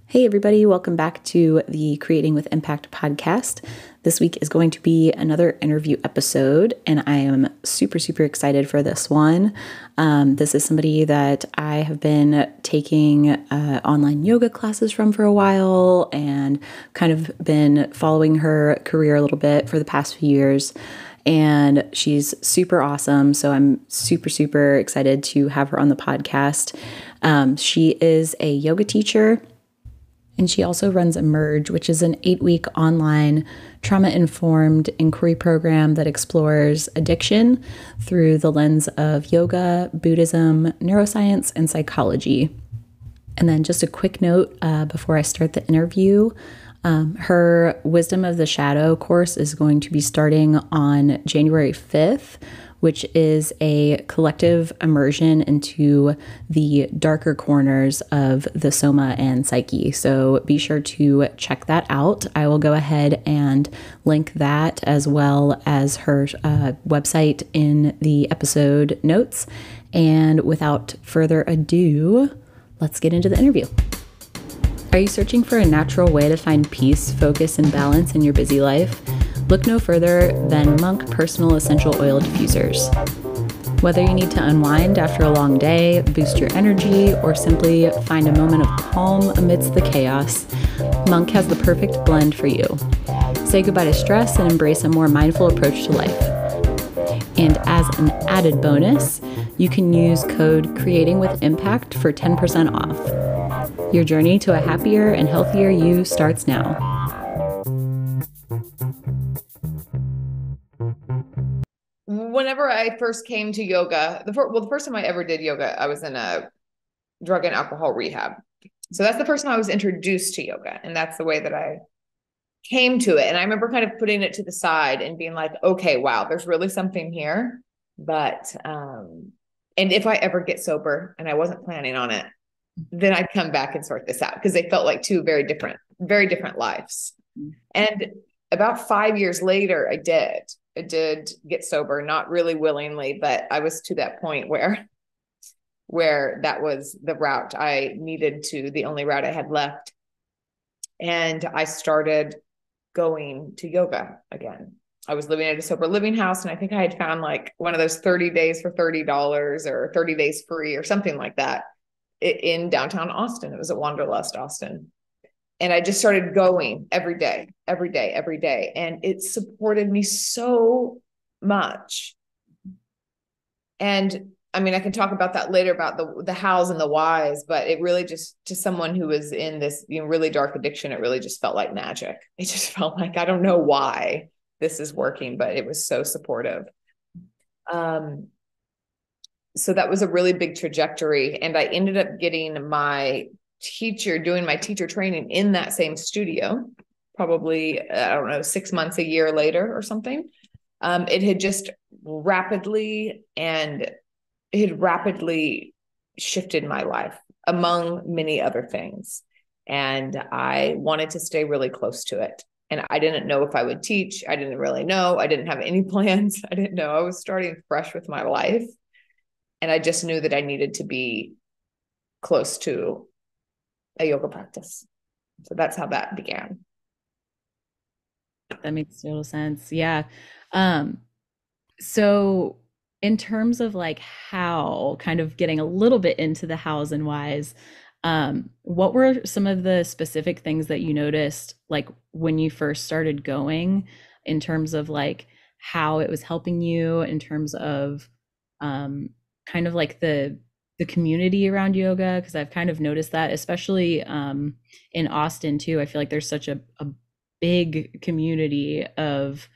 Hey, everybody, welcome back to the Creating with Impact podcast. This week is going to be another interview episode, and I am super, super excited for this one. This is somebody that I have been taking online yoga classes from for a while and kind of been following her career a little bit for the past few years. And she's super awesome. So I'm super, super excited to have her on the podcast. She is a yoga teacher. And she also runs Emerge, which is an 8-week online trauma-informed inquiry program that explores addiction through the lens of yoga, Buddhism, neuroscience, and psychology. And then just a quick note before I start the interview, her Wisdom of the Shadow course is going to be starting on January 5th, which is a collective immersion into the darker corners of the soma and psyche. So be sure to check that out. I will go ahead and link that as well as her website in the episode notes. And without further ado, let's get into the interview. Are you searching for a natural way to find peace, focus, and balance in your busy life? Look no further than Monk Personal Essential Oil Diffusers. Whether you need to unwind after a long day, boost your energy, or simply find a moment of calm amidst the chaos, Monk has the perfect blend for you. Say goodbye to stress and embrace a more mindful approach to life. And as an added bonus, you can use code CreatingWithImpact for 10% off. Your journey to a happier and healthier you starts now. Whenever I first came to yoga, the first time I ever did yoga, I was in a drug and alcohol rehab. So that's the first time I was introduced to yoga. And that's the way that I came to it. And I remember kind of putting it to the side and being like, okay, wow, there's really something here. But, and if I ever get sober, and I wasn't planning on it, then I'd come back and sort this out, because they felt like two very different lives. And about 5 years later, I did get sober, not really willingly, but I was to that point where that was the route I needed to, the only route I had left. And I started going to yoga again. I was living at a sober living house, and I think I had found like one of those 30 days for $30 or 30 days free or something like that in downtown Austin. It was at Wanderlust Austin. And I just started going every day. And it supported me so much. And I mean, I can talk about that later, about the hows and the whys, but it really just, to someone who was in this, really dark addiction, it really just felt like magic. It just felt like, I don't know why this is working, but it was so supportive. So that was a really big trajectory. And I ended up getting doing my teacher training in that same studio, probably, I don't know, 6 months, a year later or something. It had just rapidly shifted my life, among many other things. And I wanted to stay really close to it. And I didn't know if I would teach. I didn't really know. I didn't have any plans. I didn't know. I was starting fresh with my life. And I just knew that I needed to be close to a yoga practice. So that's how that began. That makes total sense. Yeah. So in terms of like how, kind of getting a little bit into the hows and whys, what were some of the specific things that you noticed, like when you first started going, in terms of like how it was helping you, in terms of kind of like the community around yoga? Because I've kind of noticed that, especially in Austin too. I feel like there's such a big community of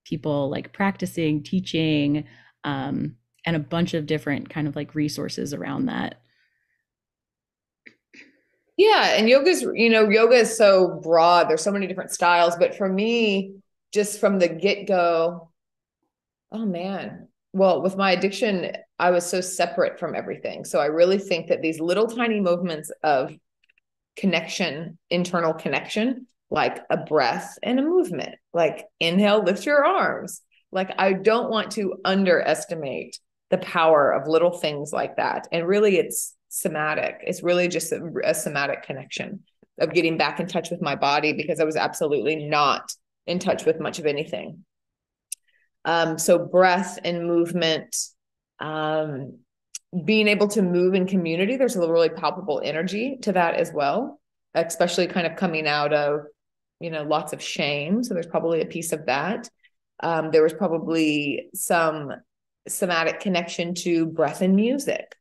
people like practicing, teaching, and a bunch of different kind of like resources around that. Yeah. And yoga is so broad. There's so many different styles. But for me, just from the get-go, oh man, well, with my addiction, I was so separate from everything. So I really think that these little tiny movements of connection, internal connection, like a breath and a movement, like inhale, lift your arms. Like, I don't want to underestimate the power of little things like that. And really, it's somatic. It's really just a somatic connection of getting back in touch with my body, because I was absolutely not in touch with much of anything. So breath and movement, being able to move in community, there's a really palpable energy to that as well, especially kind of coming out of, lots of shame. So there's probably a piece of that. There was probably some somatic connection to breath and music.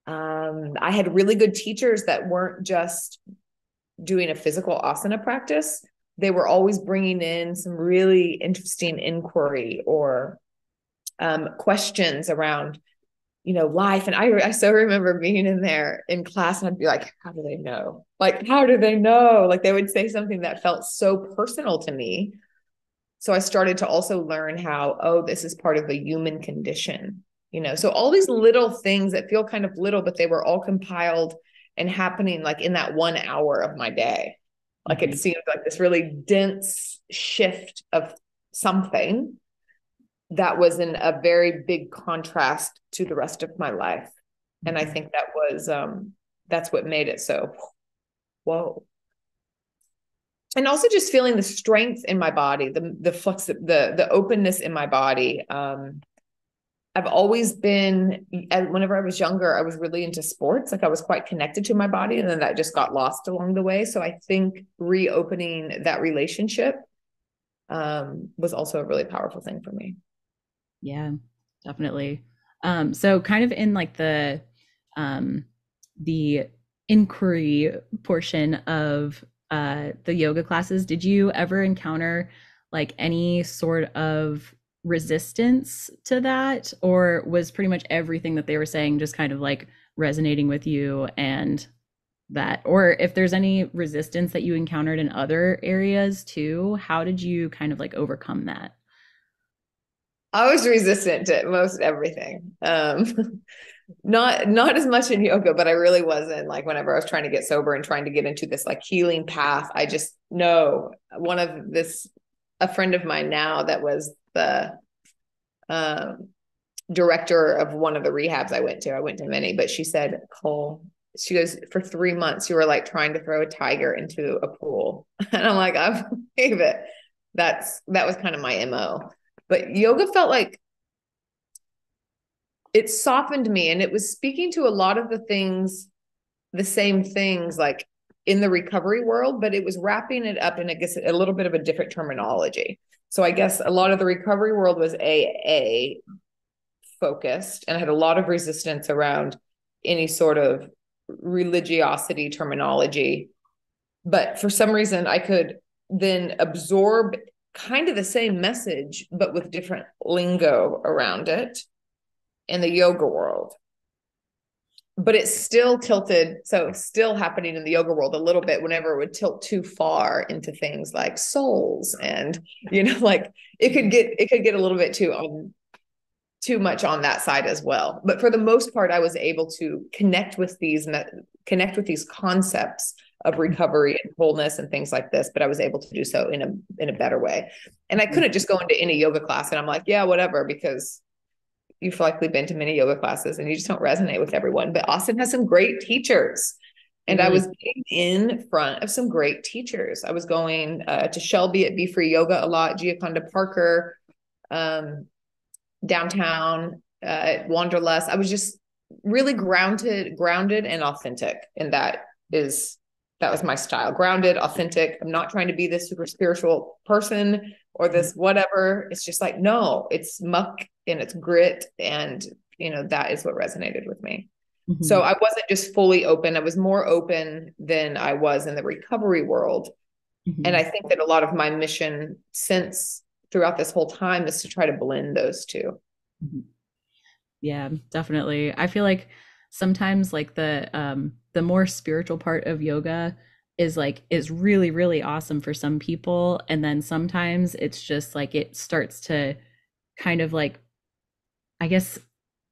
I had really good teachers that weren't just doing a physical asana practice. They were always bringing in some really interesting inquiry or questions around, life. And I so remember being in there in class, and I'd be like, how do they know? Like, how do they know? Like, they would say something that felt so personal to me. So I started to also learn how, oh, this is part of the human condition, so all these little things that feel kind of little, but they were all compiled and happening like in that 1 hour of my day. Like it seemed like this really dense shift of something that was in a very big contrast to the rest of my life. And I think that was, that's what made it so, whoa. And also just feeling the strength in my body, the flex, the openness in my body. I've always been, whenever I was younger, I was really into sports. Like I was quite connected to my body, and then that just got lost along the way. So I think reopening that relationship was also a really powerful thing for me. Yeah, definitely. So kind of in like the inquiry portion of the yoga classes, did you ever encounter like any sort of resistance to that, or was pretty much everything that they were saying just kind of like resonating with you? And that, or if there's any resistance that you encountered in other areas too, how did you kind of like overcome that? I was resistant to most everything. Not as much in yoga, but I really wasn't. Like whenever I was trying to get sober and trying to get into this like healing path, I just know a friend of mine now that was the director of one of the rehabs I went to many, but she said, Cole, she goes, for 3 months, you were like trying to throw a tiger into a pool. And I'm like, I believe it. That was kind of my MO. But yoga felt like it softened me, and it was speaking to a lot of the same things like in the recovery world, but it was wrapping it up in, I guess, a little bit of a different terminology. So I guess a lot of the recovery world was AA focused, and I had a lot of resistance around any sort of religiosity terminology. But for some reason, I could then absorb kind of the same message, but with different lingo around it in the yoga world. But it's still tilted. So it's still happening in the yoga world a little bit whenever it would tilt too far into things like souls. And, like it could get a little bit too much on that side as well. But for the most part, I was able to connect with these concepts of recovery and wholeness and things like this, but I was able to do so in a better way. And I couldn't just go into any yoga class and I'm like, yeah, whatever, because you've likely been to many yoga classes and you just don't resonate with everyone. But Austin has some great teachers. And I was getting in front of some great teachers. I was going to Shelby at Be Free Yoga a lot, Giaconda Parker, downtown at Wanderlust. I was just really grounded and authentic. And that was my style. Grounded, authentic. I'm not trying to be this super spiritual person or this whatever. It's just like, no, it's muck and it's grit. And, that is what resonated with me. Mm-hmm. So I wasn't just fully open. I was more open than I was in the recovery world. Mm-hmm. And I think that a lot of my mission throughout this whole time is to try to blend those two. Yeah, definitely. I feel like sometimes like the more spiritual part of yoga is really, really awesome for some people. And then sometimes it's just like it starts to kind of like, I guess,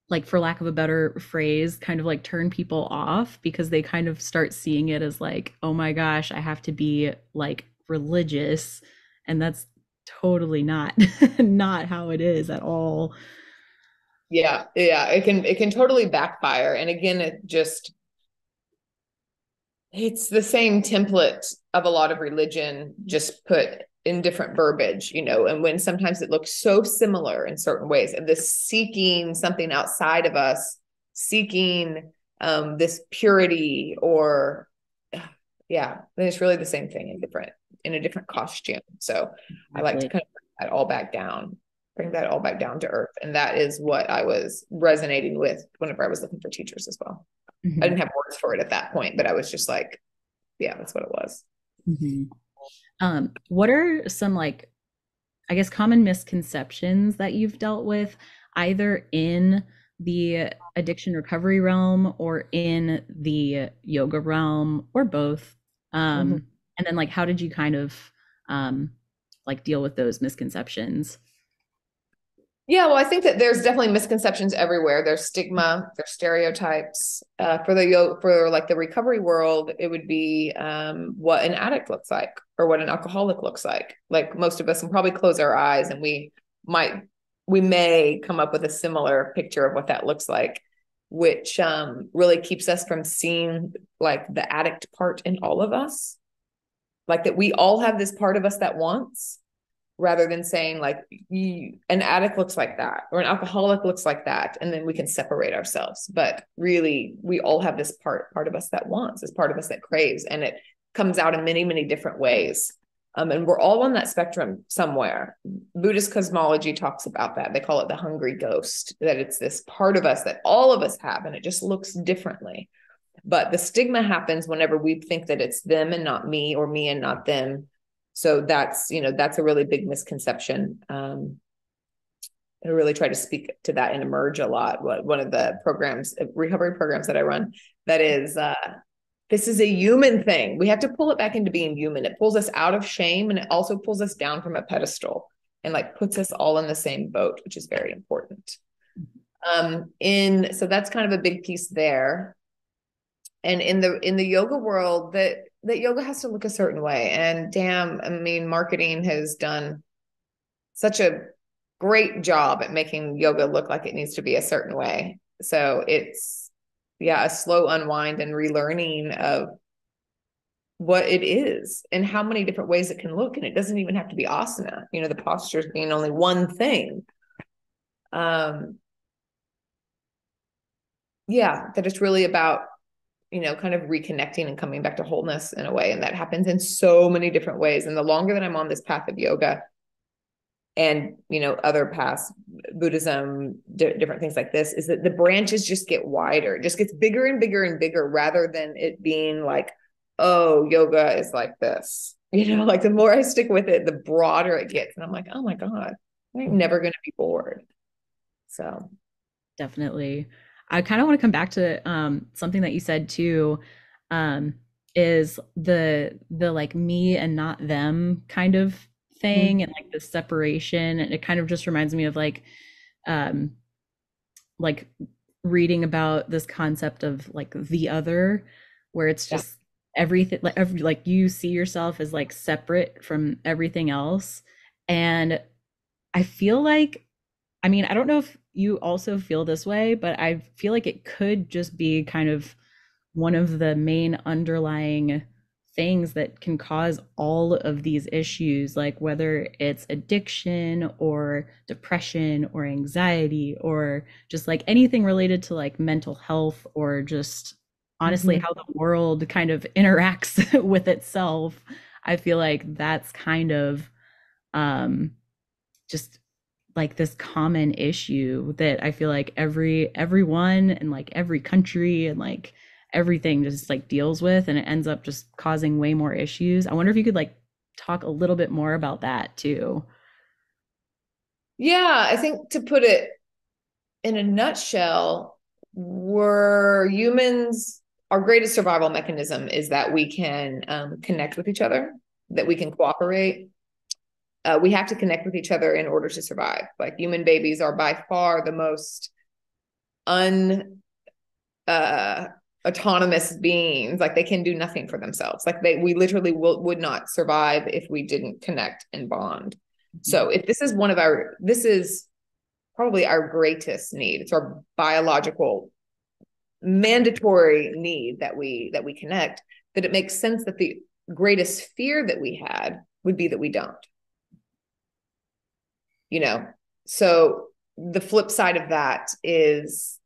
like for lack of a better phrase, kind of like turn people off because they kind of start seeing it as like, oh my gosh, I have to be like religious. And that's totally not not how it is at all. Yeah, it can totally backfire. And again, it just it's the same template of a lot of religion, just put in different verbiage, and when sometimes it looks so similar in certain ways, and this seeking something outside of us, seeking this purity, or yeah, then it's really the same thing in a different costume. So I like to Exactly. kind of bring that all back down to earth. And that is what I was resonating with whenever I was looking for teachers as well. I Hmm. didn't have words for it at that point, but I was just like, yeah, that's what it was. Hmm. What are some like, I guess, common misconceptions that you've dealt with, either in the addiction recovery realm or in the yoga realm, or both? Mhm. And then, like, how did you kind of like deal with those misconceptions? Yeah, well, I think that there's definitely misconceptions everywhere. There's stigma, there's stereotypes. For like the recovery world, it would be what an addict looks like or what an alcoholic looks like. Like most of us can probably close our eyes and might we may come up with a similar picture of what that looks like, which really keeps us from seeing like the addict part in all of us, like that we all have this part of us that wants, rather than saying like an addict looks like that or an alcoholic looks like that, and then we can separate ourselves. But really we all have this part of us that wants, this part of us that craves, and it comes out in many, many different ways. And we're all on that spectrum somewhere. Buddhist cosmology talks about that. They call it the hungry ghost, that it's this part of us that all of us have, and it just looks differently. But the stigma happens whenever we think that it's them and not me, or me and not them. So that's a really big misconception. I really try to speak to that in Emerge a lot. One of the recovery programs that I run, that is, this is a human thing. We have to pull it back into being human. It pulls us out of shame, and it also pulls us down from a pedestal and like puts us all in the same boat, which is very important. So that's kind of a big piece there. And in the yoga world, that yoga has to look a certain way. And damn, I mean, marketing has done such a great job at making yoga look like it needs to be a certain way. So it's, yeah, a slow unwind and relearning of what it is and how many different ways it can look. And it doesn't even have to be asana, the postures being only one thing. Um, yeah, that it's really about, kind of reconnecting and coming back to wholeness in a way. And that happens in so many different ways. And the longer that I'm on this path of yoga and, other paths, Buddhism, different things like this, is that the branches just get wider. It just gets bigger and bigger and bigger, rather than it being like, oh, yoga is like this. Like the more I stick with it, the broader it gets. And I'm like, oh my God, I'm never going to be bored. So, Definitely. I kind of want to come back to something that you said too, um, is the like me and not them kind of thing, and like the separation. And it kind of just reminds me of um, like reading about this concept of like the other, where it's yeah. just everything, like you see yourself as like separate from everything else. And I feel like, I mean, I don't know if you also feel this way, but I feel like it could just be kind of one of the main underlying things that can cause all of these issues, like whether it's addiction or depression or anxiety or just like anything related to like mental health, or just honestly Mm-hmm. how the world kind of interacts with itself. I feel like that's kind of just like this common issue that I feel like everyone and like every country and like everything just like deals with, and it ends up just causing way more issues. I wonder if you could like talk a little bit more about that too. Yeah, I think to put it in a nutshell, we're humans. Our greatest survival mechanism is that we can connect with each other, that we can cooperate. We have to connect with each other in order to survive. Like human babies are by far the most un uh, autonomous beings. Like they can do nothing for themselves. Like we literally would not survive if we didn't connect and bond. So if this is probably our greatest need. It's our biological mandatory need that we connect. that it makes sense that the greatest fear that we had would be that we don't, so the flip side of that is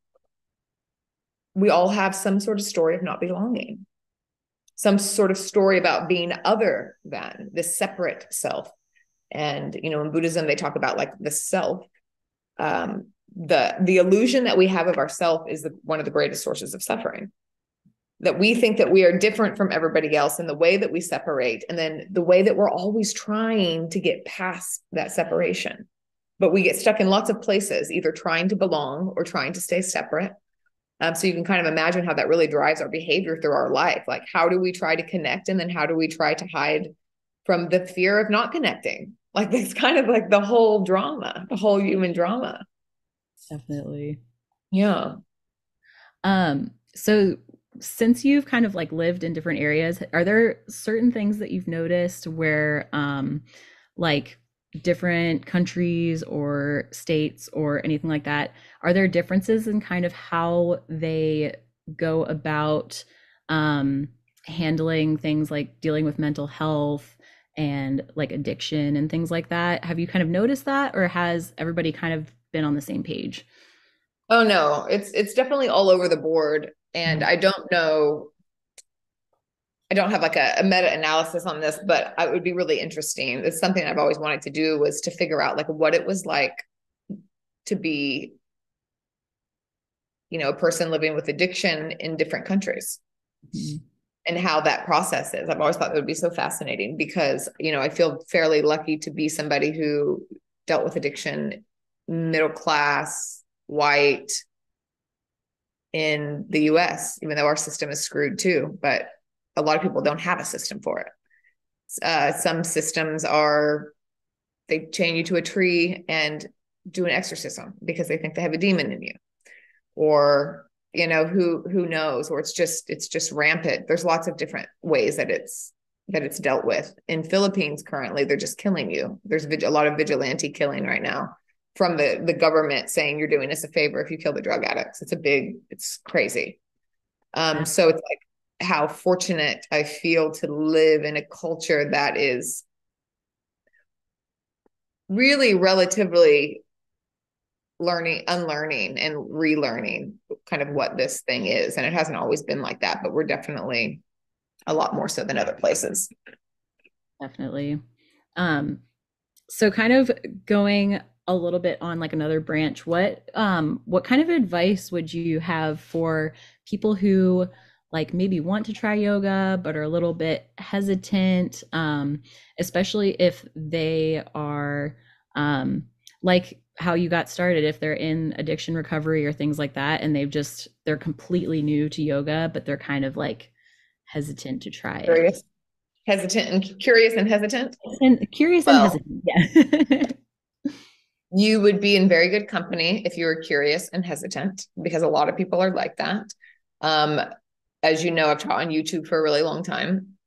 we all have some sort of story of not belonging, some sort of story about being other than this separate self. And, in Buddhism, they talk about like the self, the illusion that we have of ourself is one of the greatest sources of suffering, that we think that we are different from everybody else in the way that we separate. And then the way that we're always trying to get past that separation, but we get stuck in lots of places, either trying to belong or trying to stay separate. So you can kind of imagine how that really drives our behavior through our life. Like, how do we try to connect? And then how do we try to hide from the fear of not connecting? Like, it's kind of like the whole drama, the whole human drama. Definitely. Yeah. So since you've kind of like lived in different areas, are there certain things that you've noticed where like different countries or states or anything like that, are there differences in kind of how they go about handling things like dealing with mental health and like addiction and things like that? Have you kind of noticed that, or has everybody kind of been on the same page? Oh no, it's definitely all over the board. And I don't know, I don't have like a meta-analysis on this, but it would be really interesting. It's something I've always wanted to do, was to figure out like what it was like to be, a person living with addiction in different countries. Mm-hmm. And how that process is. I've always thought that would be so fascinating because, I feel fairly lucky to be somebody who dealt with addiction, middle class, white, in the US, even though our system is screwed too, but a lot of people don't have a system for it. Some systems they chain you to a tree and do an exorcism because they think they have a demon in you, or, who knows, or it's just rampant. There's lots of different ways that it's dealt with. In Philippines currently, they're just killing you. There's a lot of vigilante killing right now from the government saying you're doing us a favor if you kill the drug addicts. It's crazy. So it's like how fortunate I feel to live in a culture that is really relatively unlearning and relearning kind of what this thing is. And it hasn't always been like that, but we're definitely a lot more so than other places. Definitely. So kind of going a little bit on like another branch, what kind of advice would you have for people who like maybe want to try yoga but are a little bit hesitant, especially if they are like how you got started, if they're in addiction recovery or things like that, and they're completely new to yoga, but they're kind of like hesitant to try it. Hesitant and curious and hesitant. And curious and hesitant, yeah. You would be in very good company if you were curious and hesitant, because a lot of people are like that. As you know, I've taught on YouTube for a really long time.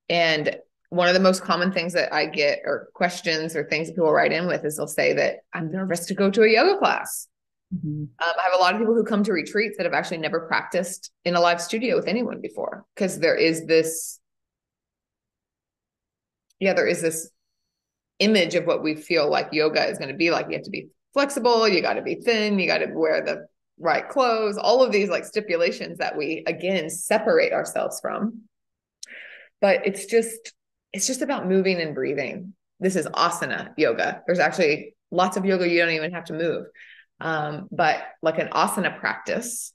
And one of the most common things that I get, or questions or things that people write in with, is they'll say that I'm nervous to go to a yoga class. Mm-hmm. I have a lot of people who come to retreats that have actually never practiced in a live studio with anyone before, because there is this image of what we feel like yoga is going to be like. You have to be flexible, you got to be thin, you got to wear the right clothes, all of these like stipulations that we again separate ourselves from. But it's just about moving and breathing. This is asana yoga. There's actually lots of yoga you don't even have to move. But like an asana practice,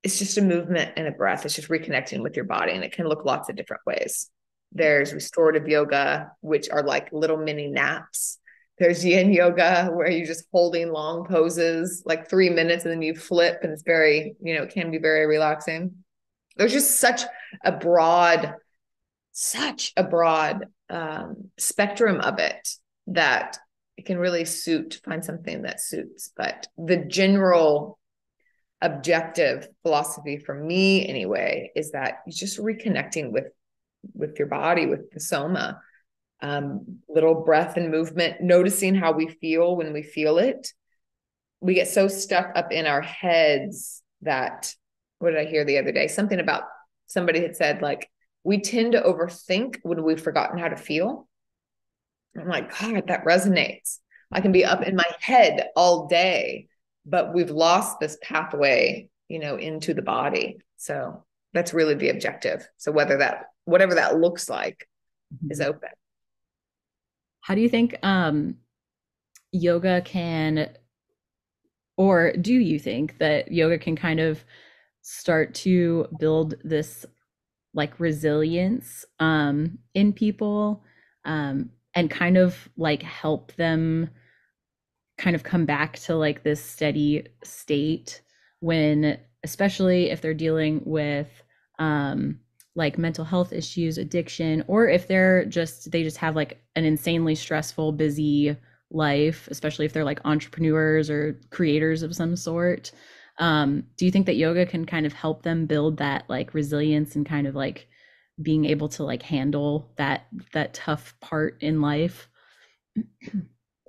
it's just a movement and a breath. It's just reconnecting with your body, and it can look lots of different ways. There's restorative yoga, which are like little mini naps. There's yin yoga, where you're just holding long poses, like 3 minutes, and then you flip, and it's very, it can be very relaxing. There's just such a broad spectrum of it that it can really find something that suits. But the general objective philosophy for me anyway is that you're just reconnecting with your body, with the soma, little breath and movement, noticing how we feel when we feel it. We get so stuck up in our heads that, what did I hear the other day? Something about somebody had said, like, we tend to overthink when we've forgotten how to feel. I'm like, God, that resonates. I can be up in my head all day, but we've lost this pathway, into the body. So that's really the objective. So whatever that looks like is Mhm. open. How do you think yoga can, or do you think that yoga can kind of start to build this like resilience in people, and kind of like help them kind of come back to like this steady state when, especially if they're dealing with like mental health issues, addiction, or if they just have like an insanely stressful, busy life, especially if they're like entrepreneurs or creators of some sort. Do you think that yoga can kind of help them build that like resilience and kind of like being able to like handle that tough part in life?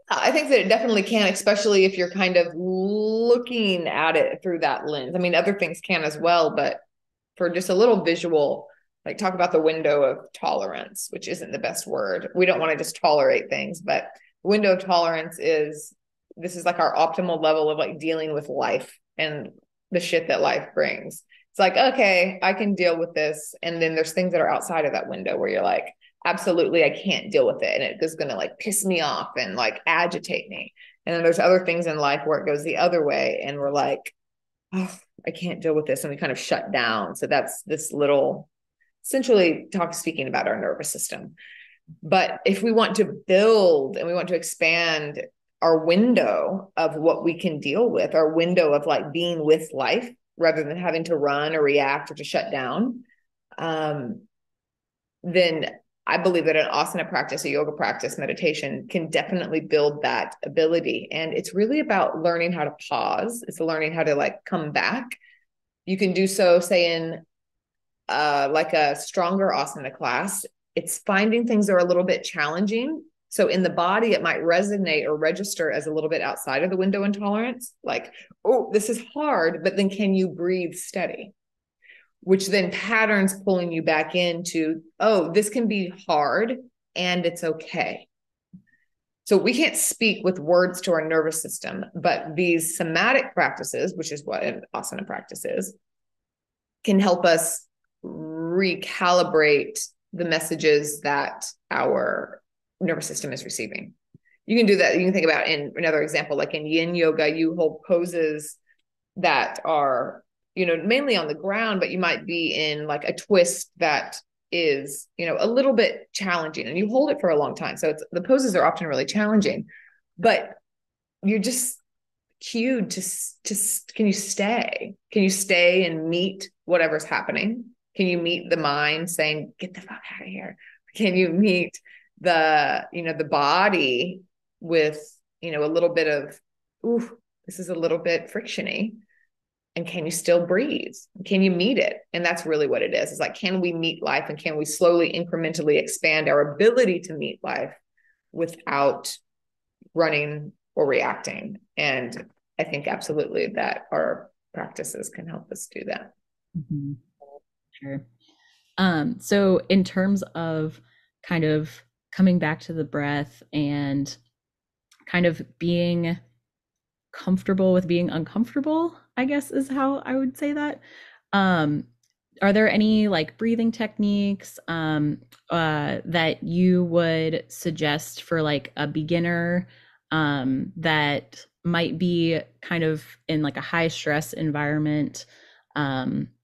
I think that it definitely can, especially if you're kind of looking at it through that lens. I mean, other things can as well, but for just a little visual, like talk about the window of tolerance, which isn't the best word. We don't want to just tolerate things, but window of tolerance is this is like our optimal level of like dealing with life and the shit that life brings. It's like, okay, I can deal with this. And then there's things that are outside of that window where you're like, absolutely, I can't deal with it. And it is going to like piss me off and like agitate me. And then there's other things in life where it goes the other way. And we're like, oh, I can't deal with this. And we kind of shut down. So that's this little, essentially speaking about our nervous system. But if we want to build and we want to expand our window of what we can deal with, our window of like being with life rather than having to run or react or to shut down, then I believe that an asana practice, a yoga practice, meditation can definitely build that ability. And it's really about learning how to pause. It's learning how to like come back. You can do so, say, in like a stronger asana class. It's finding things that are a little bit challenging. So in the body, it might resonate or register as a little bit outside of the window of tolerance. Like, oh, this is hard, but then can you breathe steady? Which then patterns pulling you back into, oh, this can be hard and it's okay. So we can't speak with words to our nervous system, but these somatic practices, which is what an asana practice is, can help us recalibrate the messages that our nervous system is receiving. You can do that. You can think about in another example, like in yin yoga, you hold poses that are, mainly on the ground, but you might be in like a twist that is, a little bit challenging and you hold it for a long time. So the poses are often really challenging, but you're just cued to can you stay and meet whatever's happening? Can you meet the mind saying, get the fuck out of here? Can you meet the body with, a little bit of, ooh, this is a little bit frictiony. And can you still breathe? Can you meet it? And that's really what it is. It's like, can we meet life and can we slowly, incrementally expand our ability to meet life without running or reacting? And I think absolutely that our practices can help us do that. Mm-hmm. Sure. So in terms of kind of coming back to the breath and kind of being comfortable with being uncomfortable, I guess is how I would say that. Um, are there any like breathing techniques that you would suggest for like a beginner that might be kind of in like a high stress environment,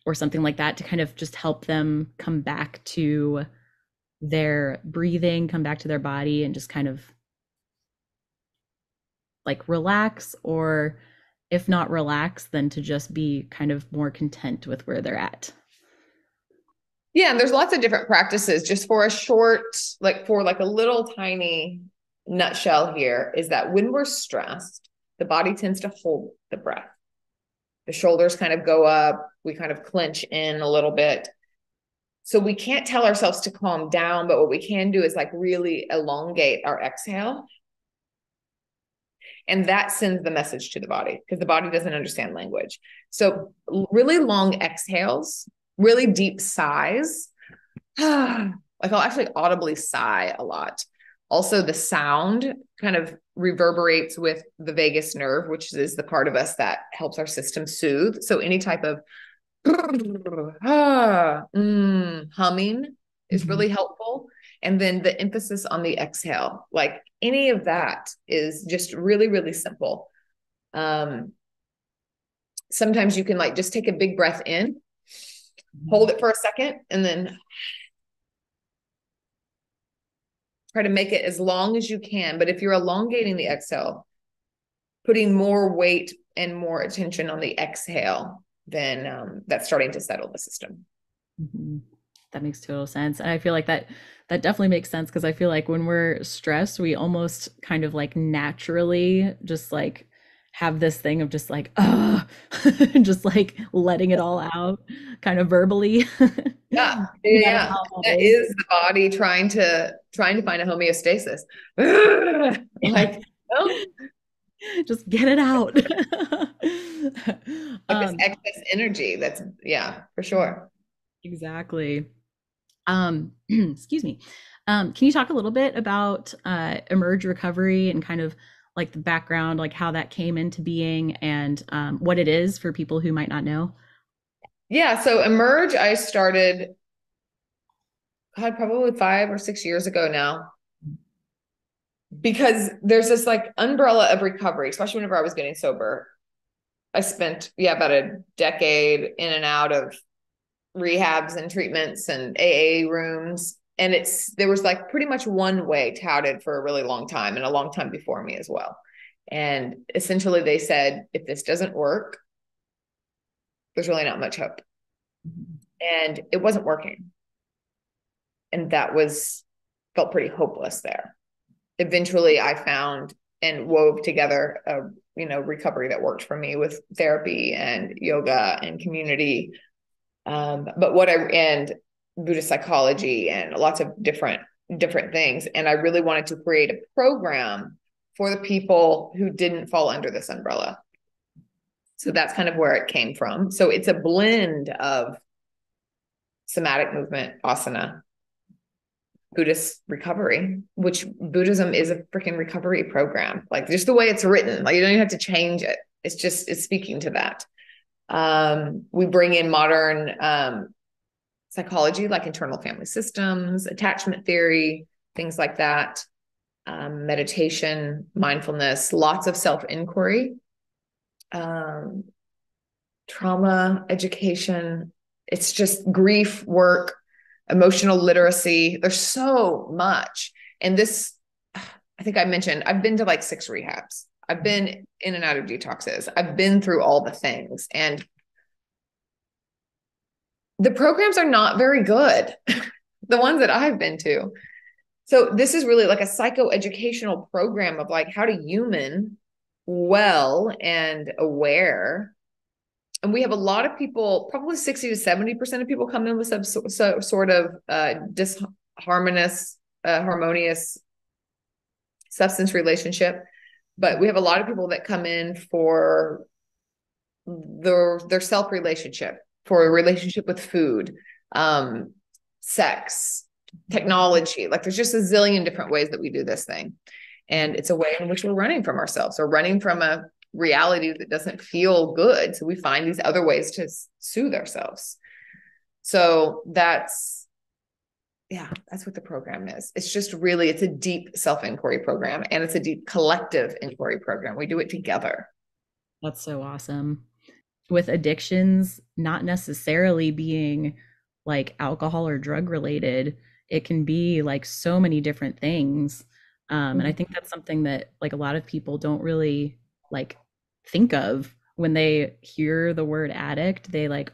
or something like that, to kind of just help them come back to their breathing, come back to their body, and just kind of like relax, or if not relax, then to just be kind of more content with where they're at? Yeah, and there's lots of different practices. Just for a short, like for like a little tiny nutshell here, is that when we're stressed, the body tends to hold the breath. The shoulders kind of go up, we kind of clench in a little bit. So we can't tell ourselves to calm down, but what we can do is like really elongate our exhale. And that sends the message to the body because the body doesn't understand language. So really long exhales really deep sighs. Like I'll actually audibly sigh a lot. Also, the sound kind of reverberates with the vagus nerve, which is the part of us that helps our system soothe. So any type of humming is Mhm. really helpful. And then the emphasis on the exhale, like any of that is just really, really simple. Um, Sometimes you can like just take a big breath in, hold it for a second, and then try to make it as long as you can. But if you're elongating the exhale, putting more weight and more attention on the exhale, then that's starting to settle the system. Mhm. That makes total sense. And I feel like that definitely makes sense because I feel like when we're stressed, we almost kind of like naturally just like have this thing of just like, just like letting it all out kind of verbally. Yeah, No matter yeah. how that That is. is the body trying to find a homeostasis. Yeah. Like, oh, Just get it out. like this Um, excess energy. That's yeah, for sure. exactly. Excuse me. Can you talk a little bit about Emerge Recovery and kind of like the background, like how that came into being and what it is for people who might not know? Yeah. So Emerge, I started, God, probably 5 or 6 years ago now, because there's this like umbrella of recovery, especially whenever I was getting sober. I spent, yeah, about a decade in and out of rehabs and treatments and AA rooms. And there was like pretty much one way touted for a really long time and a long time before me as well. And essentially they said, if this doesn't work, there's really not much hope. And it wasn't working. And felt pretty hopeless there. Eventually I found and wove together a, recovery that worked for me with therapy and yoga and community. But and Buddhist psychology and lots of different things. And I really wanted to create a program for the people who didn't fall under this umbrella. So that's kind of where it came from. So it's a blend of somatic movement, asana, Buddhist recovery, which Buddhism is a freaking recovery program. Like just the way it's written, like you don't even have to change it. It's speaking to that. We bring in modern psychology, like internal family systems, attachment theory, things like that, meditation, mindfulness, lots of self inquiry, um, trauma education. It's just grief work, emotional literacy. There's so much. And this, I think I mentioned, I've been to like 6 rehabs. I've been in and out of detoxes. I've been through all the things. And the programs are not very good, the ones that I've been to. So this is really like a psychoeducational program of like how to human well and aware. And we have a lot of people, probably 60 to 70% of people come in with some sort of disharmonious, harmonious substance relationship. But we have a lot of people that come in for their self relationship, for a relationship with food, sex, technology. Like there's just a zillion different ways that we do this thing. And it's a way in which we're running from ourselves or running from a reality that doesn't feel good. So we find these other ways to soothe ourselves. So that's what the program is. It's a deep self-inquiry program and it's a deep collective inquiry program. We do it together. That's so awesome. With addictions not necessarily being like alcohol or drug related, it can be like so many different things. And I think that's something that like a lot of people don't really like think of when they hear the word addict. They like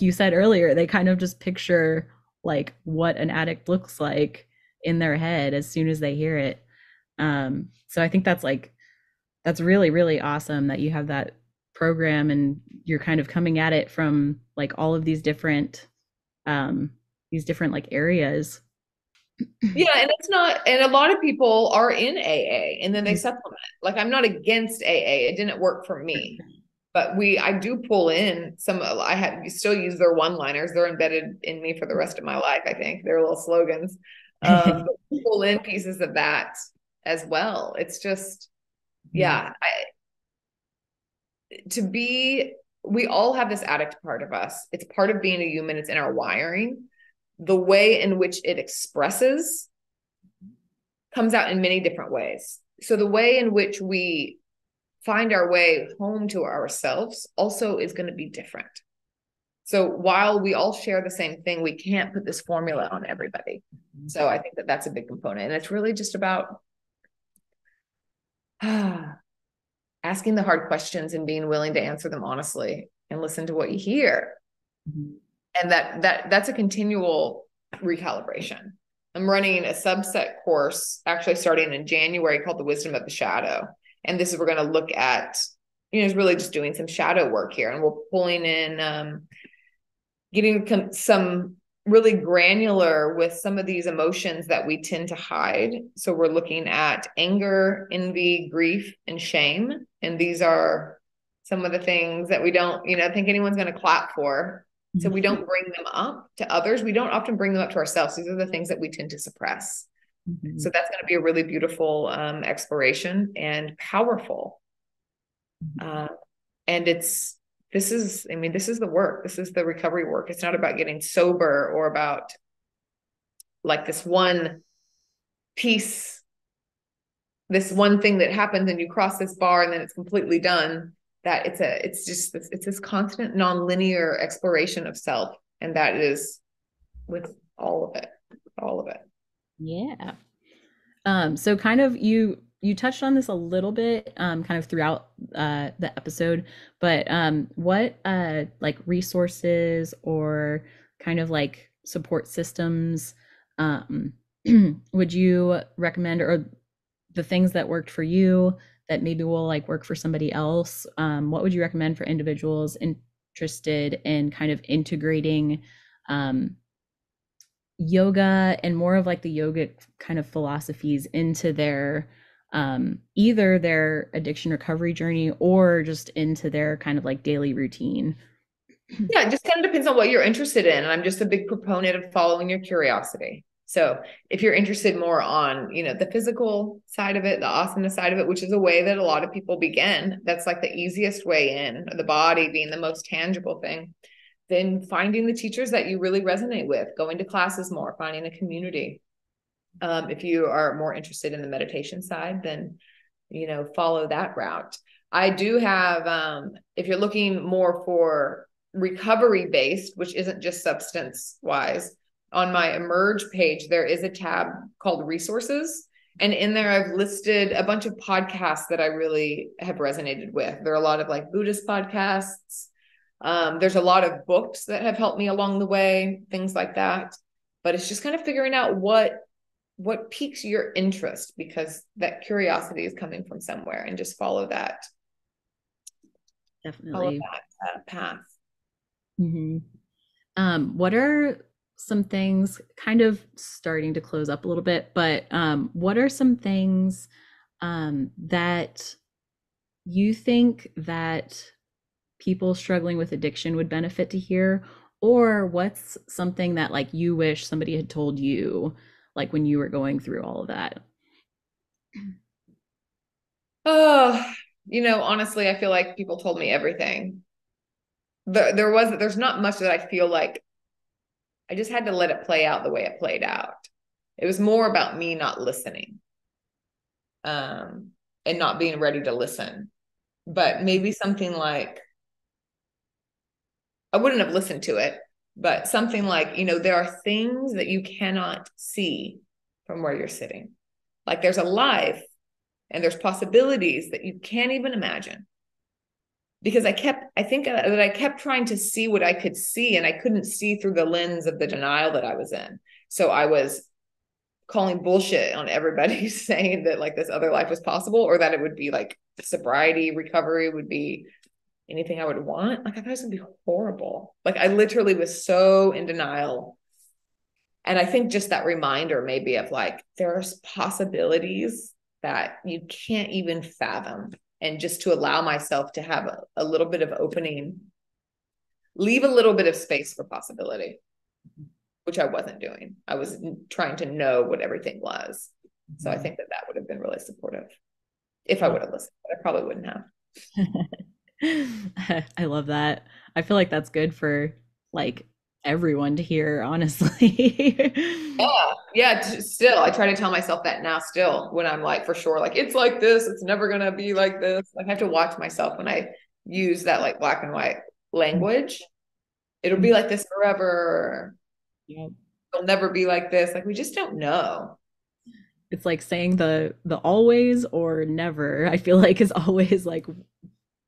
you said earlier, they kind of just picture like what an addict looks like in their head as soon as they hear it. So I think that's really, really awesome that you have that program and you're kind of coming at it from like all of um these different like areas. Yeah, and it's not, and a lot of people are in AA and then they supplement. Like I'm not against AA. It didn't work for me, But I do pull in some, you still use their one-liners. They're embedded in me for the rest of my life. I think they're little slogans. But pull in pieces of that as well. It's just, yeah, we all have this addict part of us. It's part of being a human. It's in our wiring. The way in which it expresses comes out in many different ways. So the way in which we find our way home to ourselves also is going to be different. So while we all share the same thing, we can't put this formula on everybody. So I think that that's a big component. And it's really just about asking the hard questions and being willing to answer them honestly and listen to what you hear. Mm-hmm. And that's a continual recalibration. I'm running a subset course actually starting in January called The Wisdom of the Shadow. And this is, we're going to look at, it's really just doing some shadow work here. And we're pulling in, getting some really granular with some of these emotions that we tend to hide. So we're looking at anger, envy, grief, and shame. And these are some of the things that we don't, think anyone's going to clap for. So we don't bring them up to others. We don't often bring them up to ourselves. These are the things that we tend to suppress. Mm-hmm. So that's going to be a really beautiful exploration and powerful. And this is the work. This is the recovery work. It's not about getting sober or about like this one piece, this one thing that happens and you cross this bar and then it's completely done. That it's this constant nonlinear exploration of self. And that is with all of it. Yeah. So kind of you touched on this a little bit, kind of throughout the episode, but what like resources or kind of like support systems would you recommend, or the things that worked for you that maybe will like work for somebody else? What would you recommend for individuals interested in kind of integrating yoga and more of like the yogic kind of philosophies into their either their addiction recovery journey or just into their kind of like daily routine? Yeah, it just kind of depends on what you're interested in. And I'm just a big proponent of following your curiosity. So if you're interested more on, the physical side of it, the asana side of it, which is a way that a lot of people begin, that's like the easiest way in, the body being the most tangible thing, then finding the teachers that you really resonate with, going to classes more, finding a community. If you are more interested in the meditation side, then, follow that route. I do have, if you're looking more for recovery based, which isn't just substance wise, on my Emerge page, there is a tab called resources. And in there, I've listed a bunch of podcasts that I really have resonated with. There are a lot of like Buddhist podcasts. There's a lot of books that have helped me along the way, things like that. But it's just kind of figuring out what piques your interest, because that curiosity is coming from somewhere, and just follow that. Definitely. Follow that path. Mm-hmm. What are some things, kind of starting to close up a little bit, but what are some things that you think that people struggling with addiction would benefit to hear? Or what's something that like you wish somebody had told you, like when you were going through all of that? Oh, honestly, I feel like people told me everything. There's not much that I feel like I just had to let it play out the way it played out. It was more about me not listening, and not being ready to listen. But maybe something like, I wouldn't have listened to it, but something like, there are things that you cannot see from where you're sitting. Like there's a life and there's possibilities that you can't even imagine. Because I think that I kept trying to see what I could see, and I couldn't see through the lens of the denial that I was in. So I was calling bullshit on everybody saying that like this other life was possible, or that it would be like sobriety, recovery would be anything I would want. Like I thought it was gonna be horrible. Like I literally was so in denial. And I think just that reminder maybe of like, there's possibilities that you can't even fathom. and just to allow myself to have a little bit of opening, leave a little bit of space for possibility, which I wasn't doing. I was trying to know what everything was. So I think that that would have been really supportive if I would have listened, but I probably wouldn't have. I love that. I feel like that's good for like everyone to hear, honestly. Yeah. Still, I try to tell myself that now still when I'm like, for sure, like, it's like this, it's never going to be like this. Like, I have to watch myself when I use that like black and white language. It'll be like this forever. Yep. It'll never be like this. Like, we just don't know. It's like saying the always or never, I feel like is always like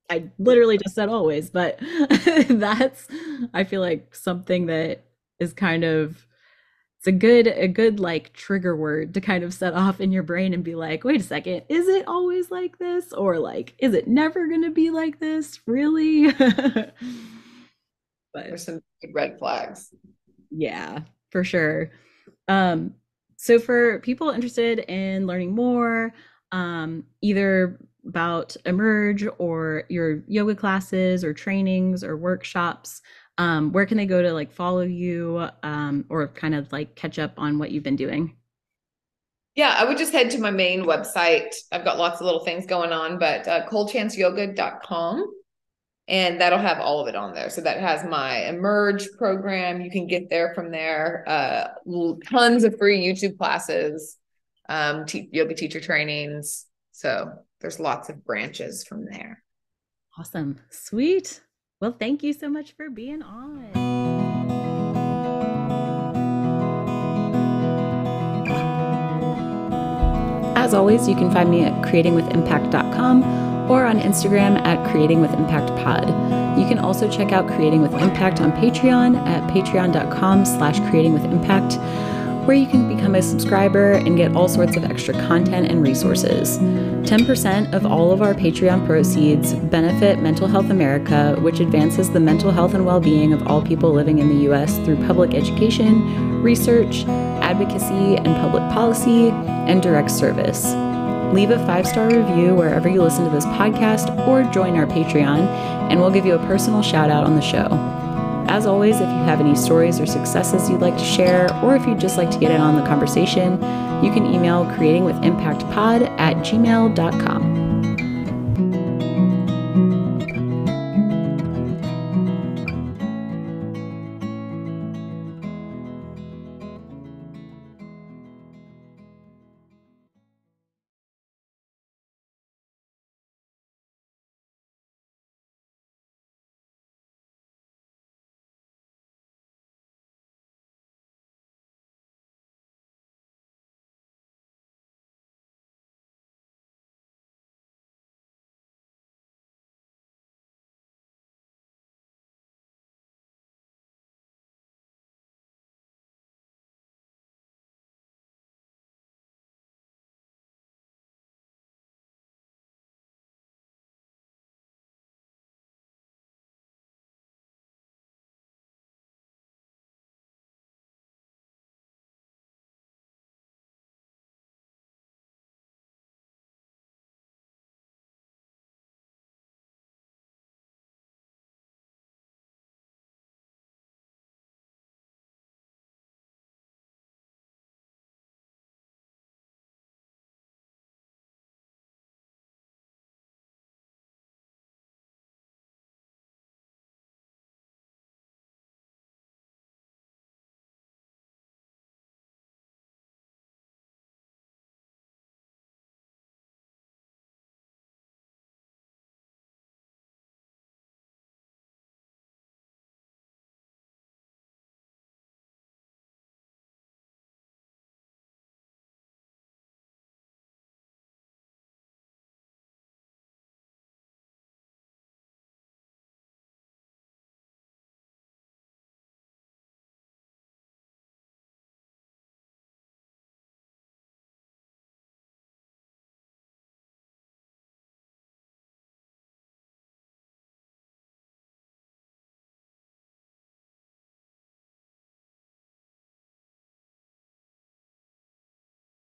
I literally just said always, but that's I feel like something that is kind of it's a good like trigger word to kind of set off in your brain and be like, wait a second, is it always like this? Or like, is it never gonna be like this? Really? But There's some big red flags. yeah, for sure. Um, so for people interested in learning more, either about Emerge or your yoga classes or trainings or workshops, where can they go to like follow you, or kind of like catch up on what you've been doing? Yeah, I would just head to my main website. I've got lots of little things going on, but coldchanceyoga.com. And that'll have all of it on there. So that has my Emerge program. You can get there from there. Tons of free YouTube classes, yoga teacher trainings. So there's lots of branches from there. Awesome. Sweet. Well, thank you so much for being on. As always, you can find me at creatingwithimpact.com or on Instagram at creatingwithimpactpod. You can also check out Creating with Impact on Patreon at patreon.com/creatingwithimpact, where you can become a subscriber and get all sorts of extra content and resources. 10% of all of our Patreon proceeds benefit Mental Health America, which advances the mental health and well-being of all people living in the U.S. through public education, research, advocacy and public policy, and direct service. Leave a 5-star review wherever you listen to this podcast or join our Patreon, and we'll give you a personal shout out on the show. As always, if you have any stories or successes you'd like to share, or if you'd just like to get in on the conversation, you can email creatingwithimpactpod@gmail.com.